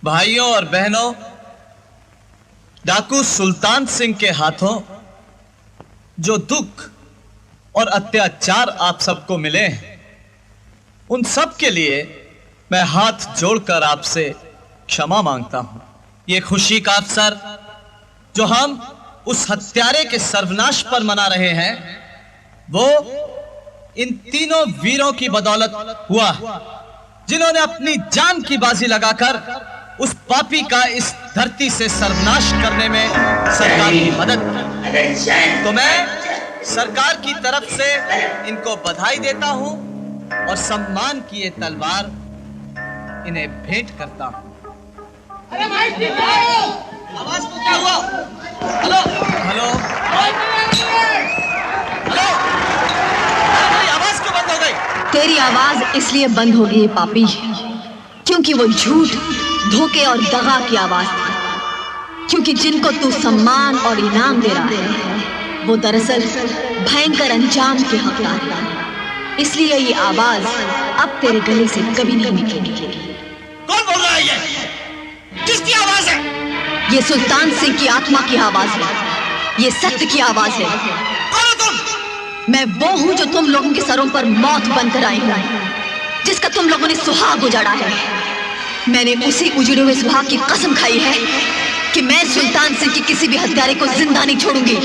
भाइयों और बहनों, डाकू सुल्तान सिंह के हाथों जो दुख और अत्याचार आप सबको मिले हैं, उन सब के लिए मैं हाथ जोड़कर आपसे क्षमा मांगता हूं। ये खुशी का अवसर जो हम उस हत्यारे के सर्वनाश पर मना रहे हैं, वो इन तीनों वीरों की बदौलत हुआ, जिन्होंने अपनी जान की बाजी लगाकर उस पापी का इस धरती से सर्वनाश करने में सरकार की मदद की। तो मैं सरकार की तरफ से इनको बधाई देता हूं और सम्मान की ये तलवार इन्हें भेंट करता हूं। अरे भाई आवाज को क्या हुआ? हेलो हेलो हेलो, आवाज क्यों बंद हो गई? तेरी आवाज इसलिए बंद हो गई पापी, क्योंकि वो झूठ, धोखे और दगा की आवाज थी। क्योंकि जिनको तू सम्मान और इनाम दे रहा है, वो दरअसल भयंकर अंजाम के हकदार है। इसलिए ये आवाज अब तेरे गले से कभी नहीं निकलेगी। कौन बोल रहा है ये? किसकी आवाज है? ये सुल्तान सिंह की आत्मा की आवाज है, ये सत्य की आवाज है। कौन हो तुम? मैं वो हूं जो तुम लोगों के सरों पर मौत बनकर आई हूं, जिसका तुम लोगों ने सुहाग उजाड़ा है। मैंने उसी उजड़े हुए सुहाग की कसम खाई है कि मैं सुल्तान सिंह की किसी भी हत्यारे को जिंदा नहीं छोड़ूंगी।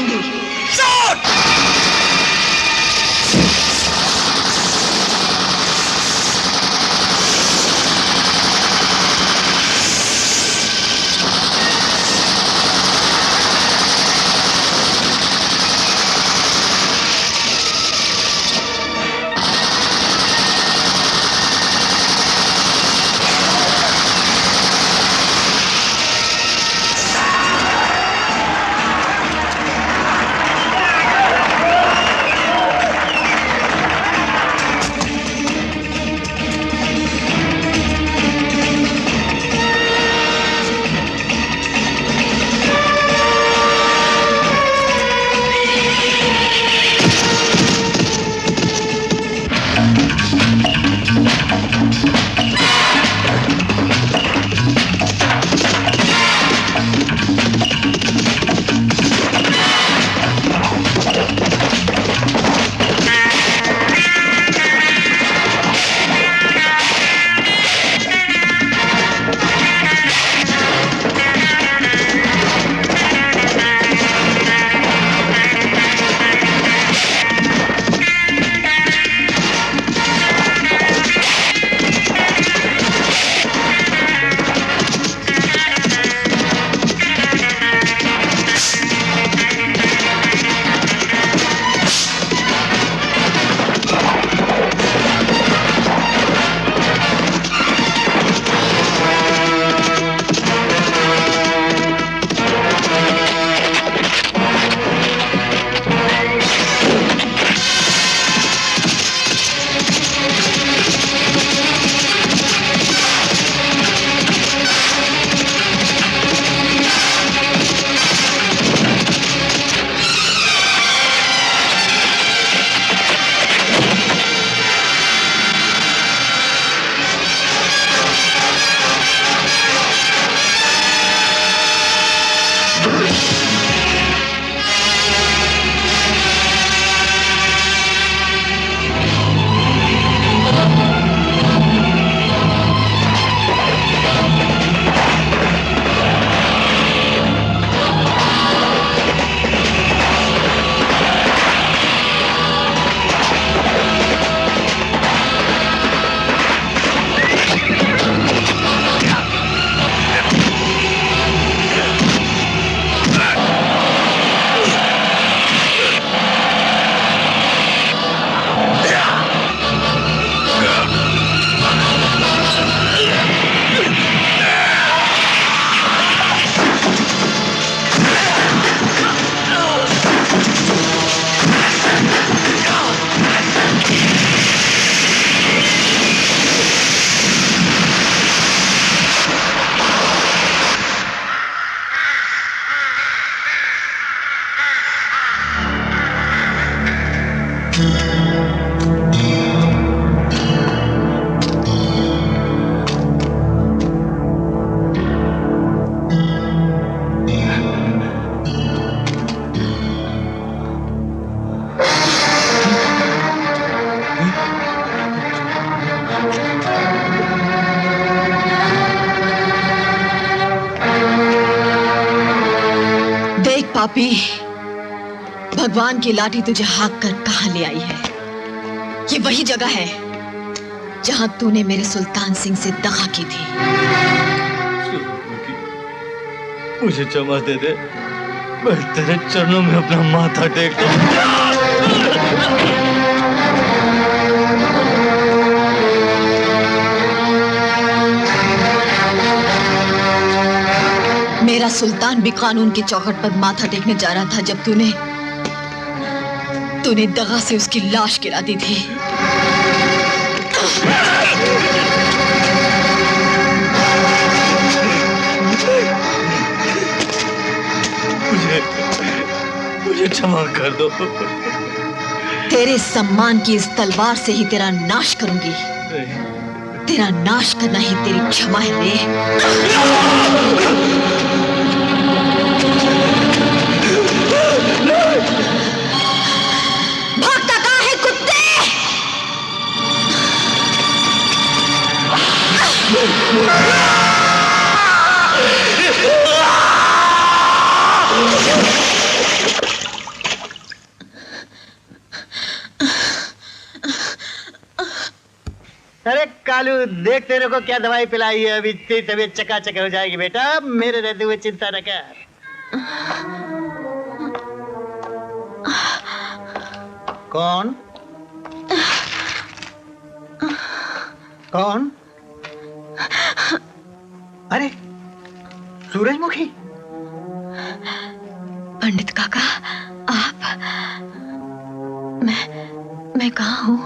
पापी, भगवान की लाठी तुझे हाँक कर कहां ले आई है? ये वही जगह है जहां तूने मेरे सुल्तान सिंह से दगा की थी। मुझे क्षमा दे दे, मैं तेरे चरणों में अपना माथा टेकता हूं। मेरा सुल्तान भी कानून की चौखट पर माथा टेकने जा रहा था जब तूने दगा से उसकी लाश गिरा दी थी। मुझे क्षमा कर दो। तेरे सम्मान की इस तलवार से ही तेरा नाश करूंगी। तेरा नाश करना ही तेरी क्षमा है रे। भागता कहाँ है कुत्ते? अरे कालू, देख तेरे को क्या दवाई पिलाई है। अभी तेरी तबीयत चकाचक हो जाएगी बेटा, मेरे रहते हुए चिंता न कर। कौन कौन? अरे सूरजमुखी। पंडित काका, आप? मैं कहाँ हूँ?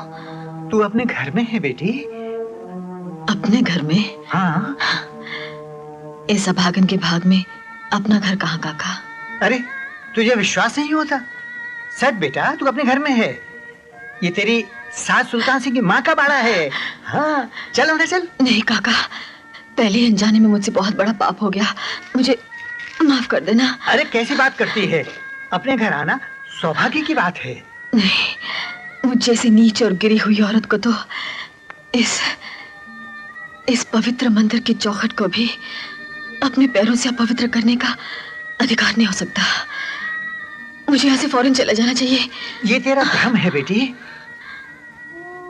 तू अपने घर में है बेटी। अपने घर में? हाँ। इस अभागन के भाग में अपना घर कहाँ काका? अरे तुझे विश्वास नहीं होता? सच बेटा, तू अपने घर में है। ये तेरी सास सुल्तान सिंह की माँ का बाड़ा है। हाँ, चल अंदर चल। नहीं काका, पहले अनजाने में मुझसे बहुत बड़ा पाप हो गया, मुझे माफ कर देना। अरे कैसी बात करती है? अपने घर आना सौभाग्य की बात है। नहीं, मुझ जैसी नीच और गिरी हुई औरत को तो इस पवित्र मंदिर की चौखट को भी अपने पैरों से अपवित्र करने का अधिकार नहीं हो सकता। मुझे यहाँ से फौरन चला जाना चाहिए। ये तेरा भ्रम है बेटी।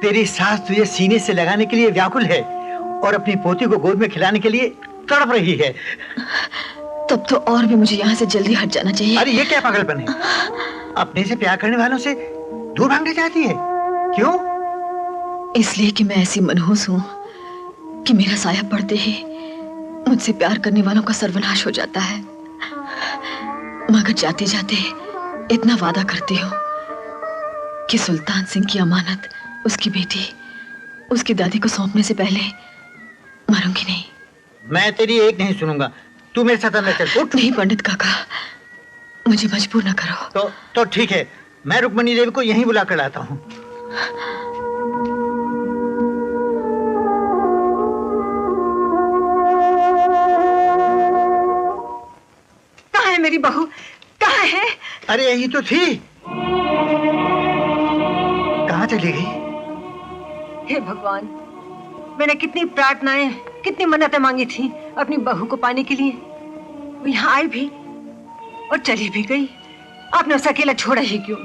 तेरी सास तुझे सीने से लगाने के लिए व्याकुल है और अपनी पोती को गोद में खिलाने के लिए तड़प रही है। तब तो और भी मुझे यहाँ से जल्दी हट जाना चाहिए। अरे ये क्या पागलपन है? अपने से प्यार करने वालों से दूर भागना चाहती है? क्यों? इसलिए कि मैं ऐसी मनहूस हूँ कि मेरा साया पड़ते ही मुझसे प्यार करने वालों का सर्वनाश हो जाता है। मगर जाते जाते इतना वादा करती हूँ कि सुल्तान सिंह की अमानत उसकी बेटी, उसकी दादी को सौंपने से पहले मरूंगी नहीं। मैं तेरी एक नहीं सुनूंगा। तू मेरे साथ अंदर चल। उठ। नहीं पंडित काका, मुझे मजबूर न करो। तो ठीक है, मैं रुक्मणी देवी को यहीं बुला कर लाता हूँ। कहाँ है मेरी बहू? कहाँ है? अरे यही तो थी। कहाँ चली गई? हे भगवान, मैंने कितनी प्रार्थनाएं, कितनी मन्नतें मांगी थी अपनी बहू को पाने के लिए। वो यहाँ आई भी और चली भी गई। आपने उसे अकेला छोड़ा ही क्यों?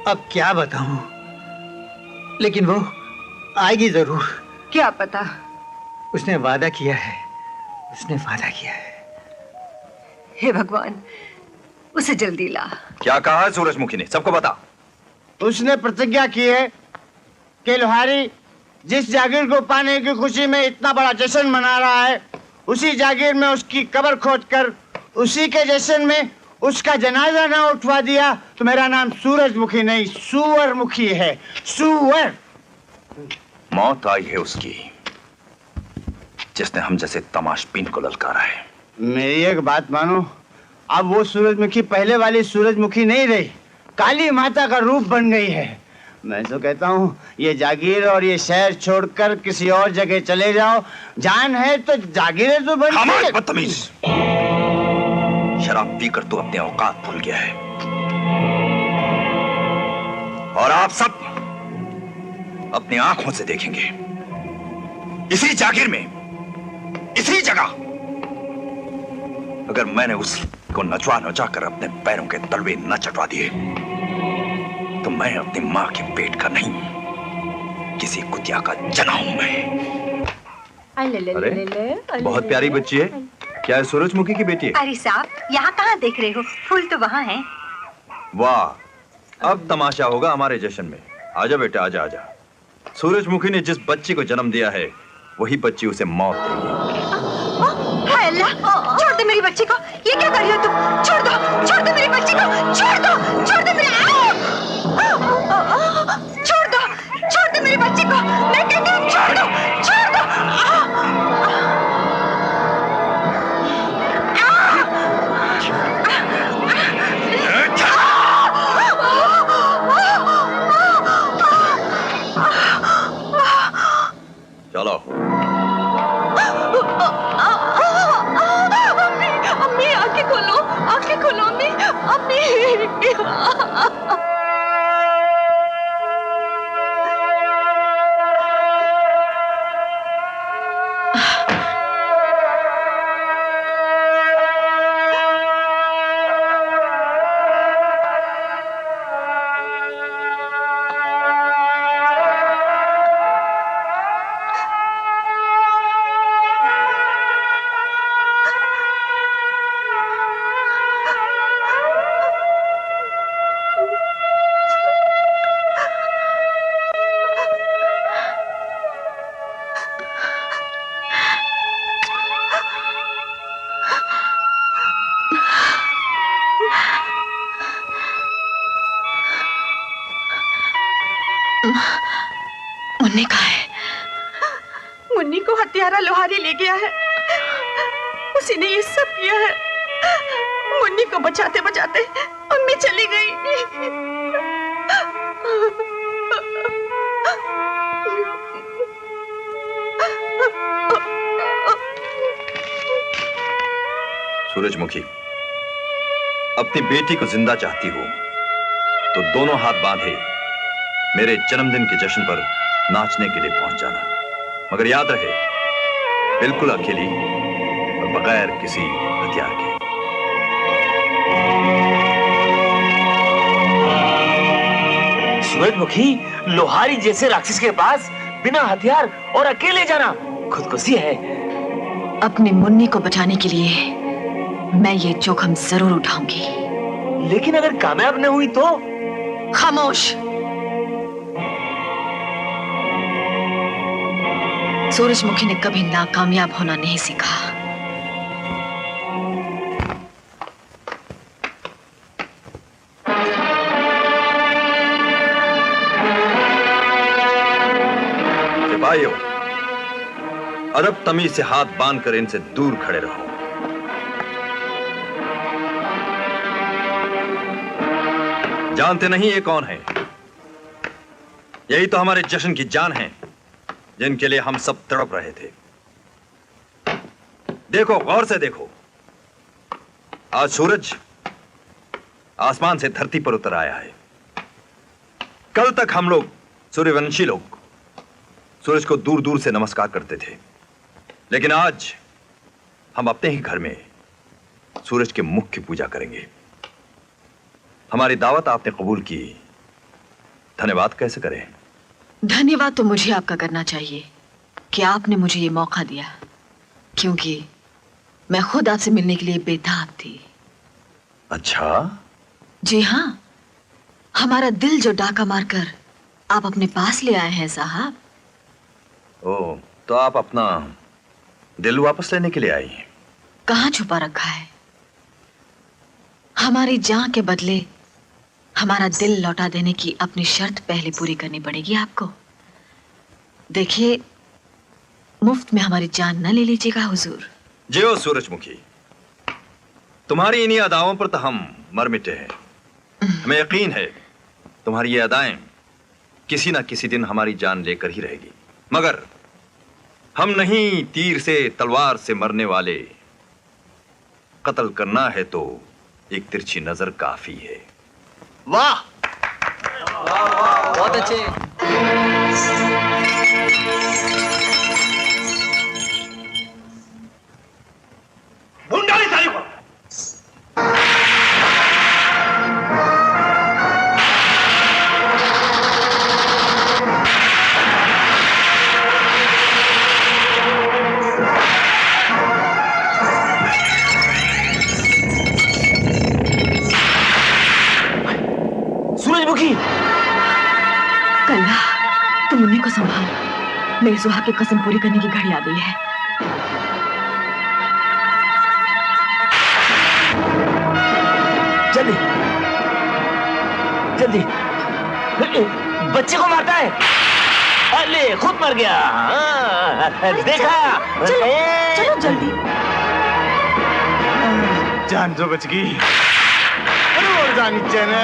अब क्या बताऊं, लेकिन वो आएगी जरूर। क्या पता। उसने वादा किया है, उसने वादा किया है। हे भगवान, उसे जल्दी ला। क्या कहा है सूरजमुखी ने? सबको बता। उसने प्रतिज्ञा की है कि लोहारी जिस जागीर को पाने की खुशी में इतना बड़ा जश्न मना रहा है, उसी जागीर में उसकी कब्र खोदकर उसी के जश्न में उसका जनाजा ना उठवा दिया तो मेरा नाम सूरजमुखी नहीं सूअरमुखी है। सूअर। मौत आई है उसकी जिसने हम जैसे तमाशबीन को ललकारा है। मेरी एक बात मानो, अब वो सूरजमुखी पहले वाली सूरजमुखी नहीं रही, काली माता का रूप बन गई है। मैं तो कहता हूँ ये जागीर और ये शहर छोड़कर किसी और जगह चले जाओ। जान है तो जागीरें तो बन। बदतमीज, शराब पीकर तू अपने औकात भूल गया है और आप सब अपनी आंखों से देखेंगे इसी जागीर में, इसी जगह, अगर मैंने उस को नचवा नचा कर अपने पैरों के तलवे न चटवा दिए तो मैं अपनी मां के पेट का नहीं, किसी कुतिया का जना हूं मैं। अरे बहुत प्यारी बच्ची है। क्या है सूरजमुखी की बेटी है? अरे साहब, यहाँ कहाँ देख रहे हो? फूल तो वहाँ है। वाह, अब तमाशा होगा हमारे जश्न में। आजा बेटा, आजा आजा। सूरजमुखी ने जिस बच्ची को जन्म दिया है वही बच्ची उसे मौत देगी। हाय अल्लाह, छोड़ दो मेरी बच्ची को। ये क्या कर रही हो तुम? छोड़ दो मेरी बच्ची को। छोड़ दो मेरी बच्ची को। मैं कहती हूँ छोड़ दो। चलो। अम्मी आंखें खोलो अम्मी। मुन्नी कहाँ है? मुन्नी को हत्यारा लोहारी ले गया है। उसी ने ये सब किया है। मुन्नी को बचाते बचाते अम्मी चली गई। सूरजमुखी, अपनी बेटी को जिंदा चाहती हो तो दोनों हाथ बांधे मेरे जन्मदिन के जश्न पर नाचने के लिए पहुंच जाना, मगर याद रहे बिल्कुल अकेली और बगैर किसी हथियार के। सूरजमुखी, लोहारी जैसे राक्षस के पास बिना हथियार और अकेले जाना खुदकुशी है। अपनी मुन्नी को बचाने के लिए मैं ये जोखिम जरूर उठाऊंगी। लेकिन अगर कामयाब न हुई तो? खामोश। सूरजमुखी ने कभी नाकामयाब होना नहीं सीखा। सिपाहियों, अदब तमीज से हाथ बांधकर इनसे दूर खड़े रहो। जानते नहीं ये कौन है? यही तो हमारे जश्न की जान है, जिनके लिए हम सब तड़प रहे थे। देखो, गौर से देखो। आज सूरज आसमान से धरती पर उतर आया है। कल तक हम लोग सूर्यवंशी लोग सूरज को दूर दूर से नमस्कार करते थे, लेकिन आज हम अपने ही घर में सूरज के मुख की पूजा करेंगे। हमारी दावत आपने कबूल की, धन्यवाद कैसे करें? धन्यवाद तो मुझे आपका करना चाहिए कि आपने मुझे ये मौका दिया, क्योंकि मैं खुद आपसे मिलने के लिए बेताब थी। अच्छा? जी हाँ, हमारा दिल जो डाका मारकर आप अपने पास ले आए हैं साहब। ओह, तो आप अपना दिल वापस लेने के लिए आई हैं? कहाँ छुपा रखा है? हमारी जान के बदले हमारा दिल लौटा देने की अपनी शर्त पहले पूरी करनी पड़ेगी आपको। देखिए, मुफ्त में हमारी जान न ले लीजिएगा हुजूर। जियो सूरजमुखी, तुम्हारी इन्हीं अदाओं पर तो हम मर मिटे हैं। हमें यकीन है तुम्हारी ये अदाएं किसी ना किसी दिन हमारी जान लेकर ही रहेगी, मगर हम नहीं तीर से तलवार से मरने वाले। कत्ल करना है तो एक तिरछी नजर काफी है। वाह, बहुत अच्छे। ढूंढ डाली साली को। मेरी सुहाग की कसम पूरी करने की घड़ी आ गई है। जल्दी जल्दी, बच्चे को मारता है। अरे खुद मर गया। देखा? चलो जल्दी। जान तो बच गई। अरे और जानी चाहिए।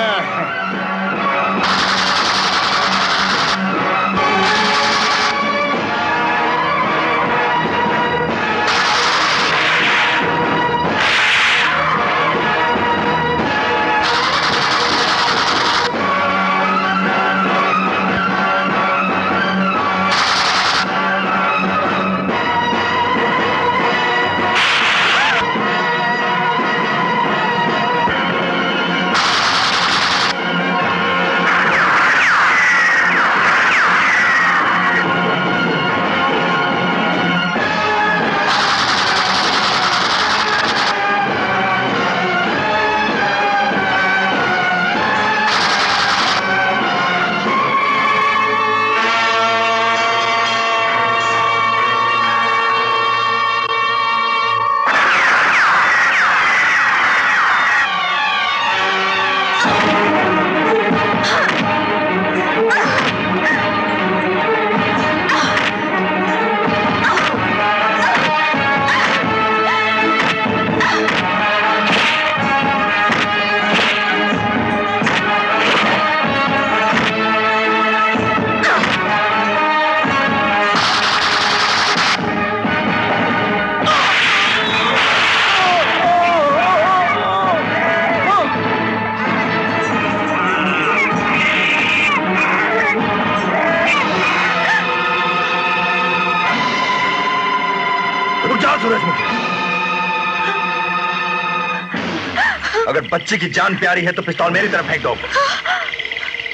अगर बच्चे की जान प्यारी है तो पिस्तौल मेरी तरफ फेंक दो।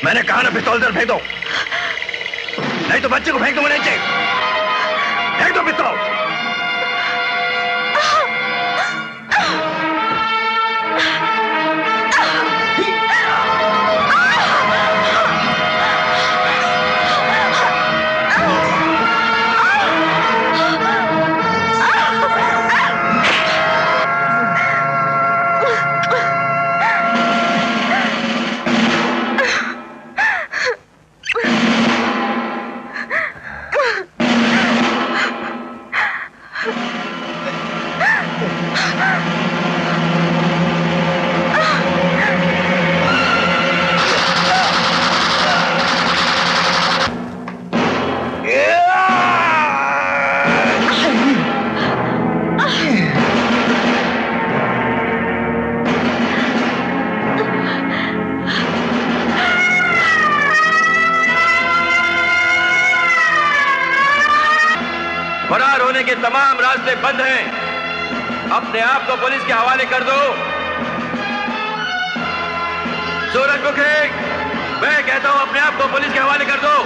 मैंने कहा ना पिस्तौल तरफ फेंक दो, नहीं तो बच्चे को फेंक दो नीचे। फेंक दो पिस्तौल। फरार होने के तमाम रास्ते बंद हैं। अपने आप को पुलिस के हवाले कर दो। सूरजमुखी, मैं कहता हूं अपने आप को पुलिस के हवाले कर दो।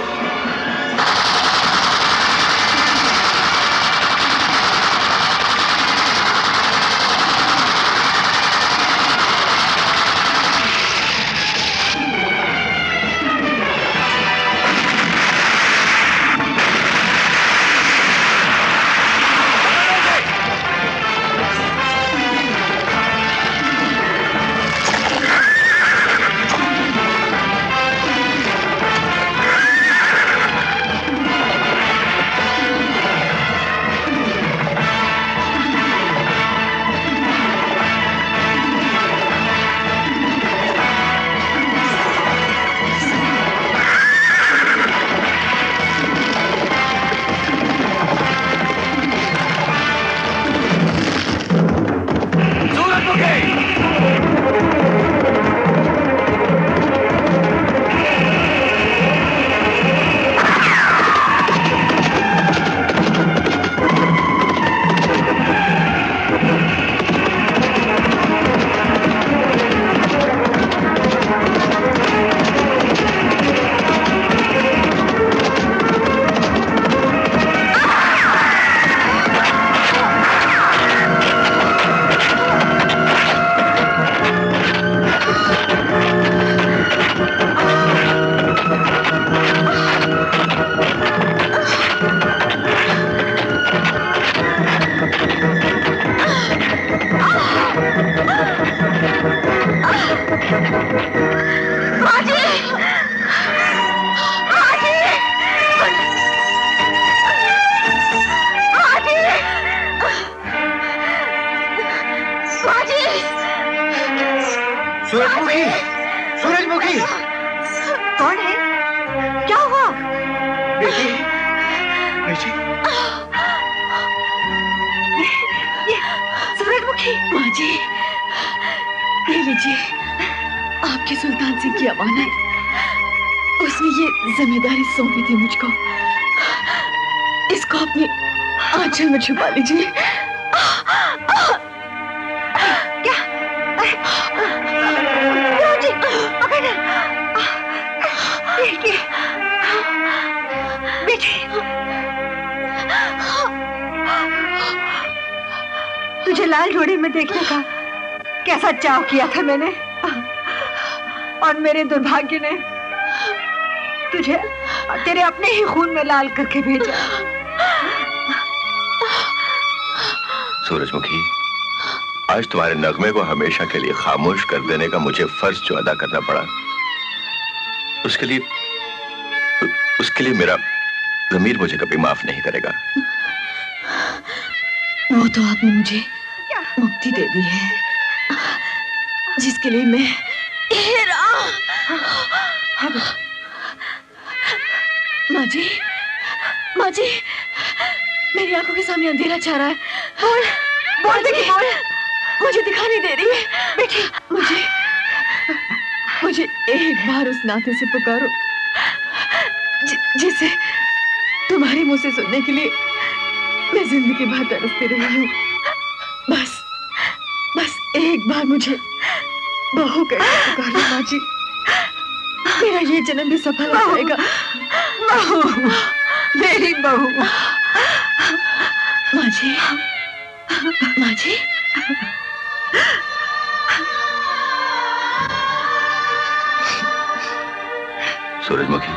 सूरजमुखी, सूरजमुखी। कौन है? क्या हुआ? बेटी, बेटी। ये सूरजमुखी। माँ जी, ये लीजिए, आपके सुल्तान सिंह की अमानत। उसने ये जिम्मेदारी सौंपी थी मुझको। इसको अपने आंचल में छुपा लीजिए। क्या? जी, पकड़। ये बेटे, तुझे लाल घोड़े में देखने का कैसा चाव किया था मैंने, और मेरे दुर्भाग्य ने तुझे तेरे अपने ही खून में लाल करके भेजा। सूरजमुखी, आज तुम्हारे नगमे को हमेशा के लिए खामोश कर देने का मुझे फर्ज जो अदा करना पड़ा, उसके लिए मेरा ज़मीर मुझे कभी माफ नहीं करेगा। वो तो आपने मुझे मुक्ति दे दी है, जिसके लिए मैं माँ जी, माँ जी, मेरी आंखों के सामने अंधेरा छा रहा है। बोल, बोल बेटी, बोल। मुझे दिखाई नहीं दे रही है बेटी। मुझे एक बार उस नाते से पुकारो जिसे तुम्हारे मुंह से सुनने के लिए मैं जिंदगी भर तरसती रही हूँ। बस एक बार मुझे बहू कहकर पुकार लो माँ जी। मेरा ये जन्म भी सफल हो जाएगा। बहू, मेरी बहू। माँ जी, माँ जी। सूरजमुखी,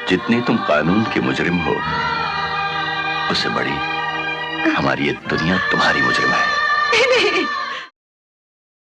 जितनी तुम कानून की मुजरिम हो, उससे बड़ी हमारी ये दुनिया तुम्हारी मुजरिम है। नहीं,